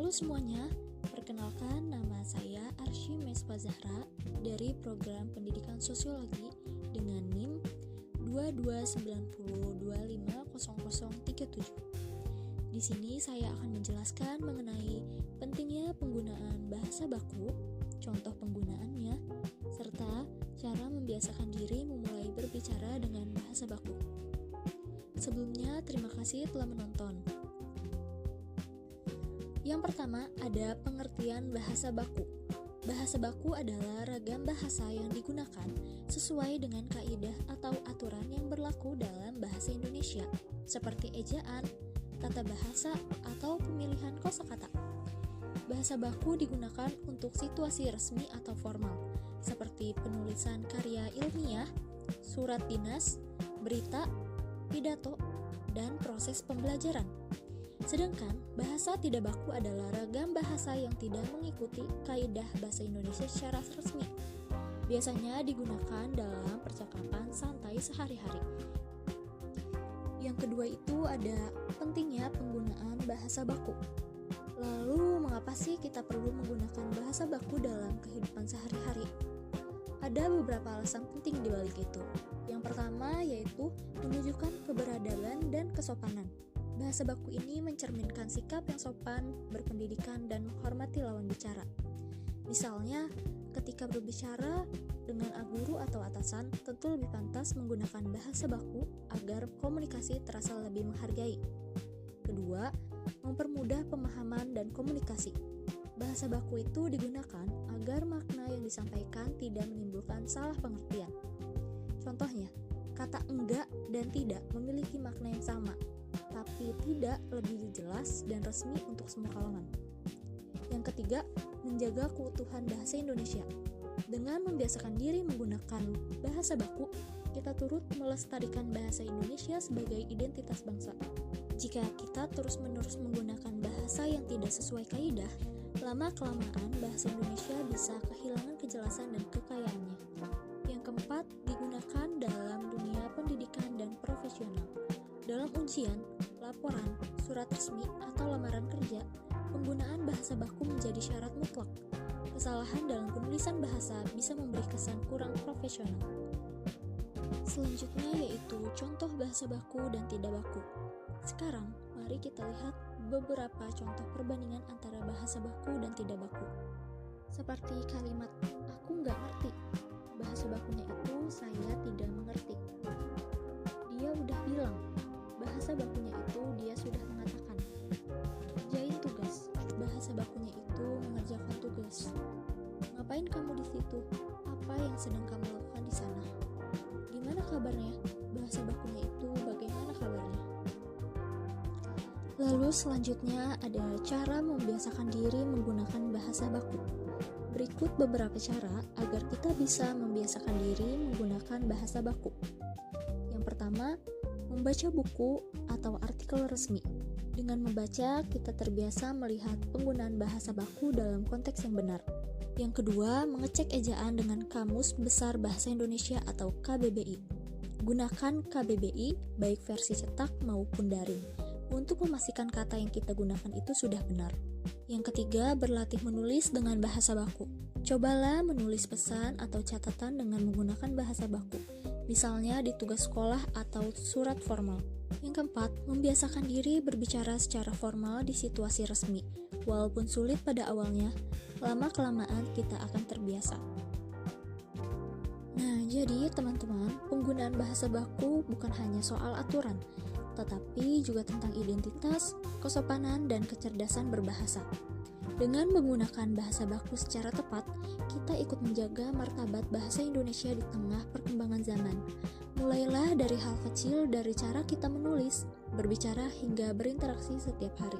Halo semuanya, perkenalkan nama saya Arsy Mesfa Zahra dari Program Pendidikan Sosiologi dengan NIM 2290250037. Di sini saya akan menjelaskan mengenai pentingnya penggunaan bahasa baku, contoh penggunaannya, serta cara membiasakan diri memulai berbicara dengan bahasa baku. Sebelumnya, terima kasih telah menonton. Yang pertama, ada pengertian bahasa baku. Bahasa baku adalah ragam bahasa yang digunakan sesuai dengan kaidah atau aturan yang berlaku dalam bahasa Indonesia, seperti ejaan, tata bahasa, atau pemilihan kosakata. Bahasa baku digunakan untuk situasi resmi atau formal, seperti penulisan karya ilmiah, surat dinas, berita, pidato, dan proses pembelajaran. Sedangkan bahasa tidak baku adalah ragam bahasa yang tidak mengikuti kaidah bahasa Indonesia secara resmi. Biasanya digunakan dalam percakapan santai sehari-hari. Yang kedua itu ada pentingnya penggunaan bahasa baku. Lalu mengapa sih kita perlu menggunakan bahasa baku dalam kehidupan sehari-hari? Ada beberapa alasan penting di balik itu. Yang pertama yaitu menunjukkan keberadaban dan kesopanan. Bahasa baku ini mencerminkan sikap yang sopan, berpendidikan, dan menghormati lawan bicara. Misalnya, ketika berbicara dengan guru atau atasan, tentu lebih pantas menggunakan bahasa baku agar komunikasi terasa lebih menghargai. Kedua, mempermudah pemahaman dan komunikasi. Bahasa baku itu digunakan agar makna yang disampaikan tidak menimbulkan salah pengertian. Contohnya, kata enggak dan tidak memiliki makna yang sama, tapi tidak lebih jelas dan resmi untuk semua kalangan. Yang ketiga, menjaga keutuhan bahasa Indonesia. Dengan membiasakan diri menggunakan bahasa baku, kita turut melestarikan bahasa Indonesia sebagai identitas bangsa. Jika kita terus-menerus menggunakan bahasa yang tidak sesuai kaidah, lama-kelamaan bahasa Indonesia bisa kehilangan kejelasan dan kekayaannya. Yang keempat, digunakan dalam dunia pendidikan dan profesional. Dalam ujian, laporan, surat resmi, atau lamaran kerja, penggunaan bahasa baku menjadi syarat mutlak. Kesalahan dalam penulisan bahasa bisa memberi kesan kurang profesional. Selanjutnya yaitu contoh bahasa baku dan tidak baku. Sekarang, mari kita lihat beberapa contoh perbandingan antara bahasa baku dan tidak baku. Seperti kalimat, aku nggak ngerti. Bahasa bakunya itu, saya tidak mengerti. Dia udah bilang. Bahasa bakunya itu dia sudah mengatakan. Kerjain tugas. Bahasa bakunya itu mengerjakan tugas. Ngapain kamu di situ? Apa yang sedang kamu lakukan di sana? Gimana kabarnya? Bahasa bakunya itu bagaimana kabarnya? Lalu selanjutnya ada cara membiasakan diri menggunakan bahasa baku. Berikut beberapa cara agar kita bisa membiasakan diri menggunakan bahasa baku. Yang pertama, membaca buku atau artikel resmi. Dengan membaca, kita terbiasa melihat penggunaan bahasa baku dalam konteks yang benar. Yang kedua, mengecek ejaan dengan Kamus Besar Bahasa Indonesia atau KBBI. Gunakan KBBI, baik versi cetak maupun daring, untuk memastikan kata yang kita gunakan itu sudah benar. Yang ketiga, berlatih menulis dengan bahasa baku. Cobalah menulis pesan atau catatan dengan menggunakan bahasa baku. Misalnya di tugas sekolah atau surat formal. Yang keempat, membiasakan diri berbicara secara formal di situasi resmi. Walaupun sulit pada awalnya, lama-kelamaan kita akan terbiasa. Nah, jadi teman-teman, penggunaan bahasa baku bukan hanya soal aturan, tetapi juga tentang identitas, kesopanan, dan kecerdasan berbahasa. Dengan menggunakan bahasa baku secara tepat, kita ikut menjaga martabat bahasa Indonesia di tengah perkembangan zaman. Mulailah dari hal kecil, dari cara kita menulis, berbicara, hingga berinteraksi setiap hari.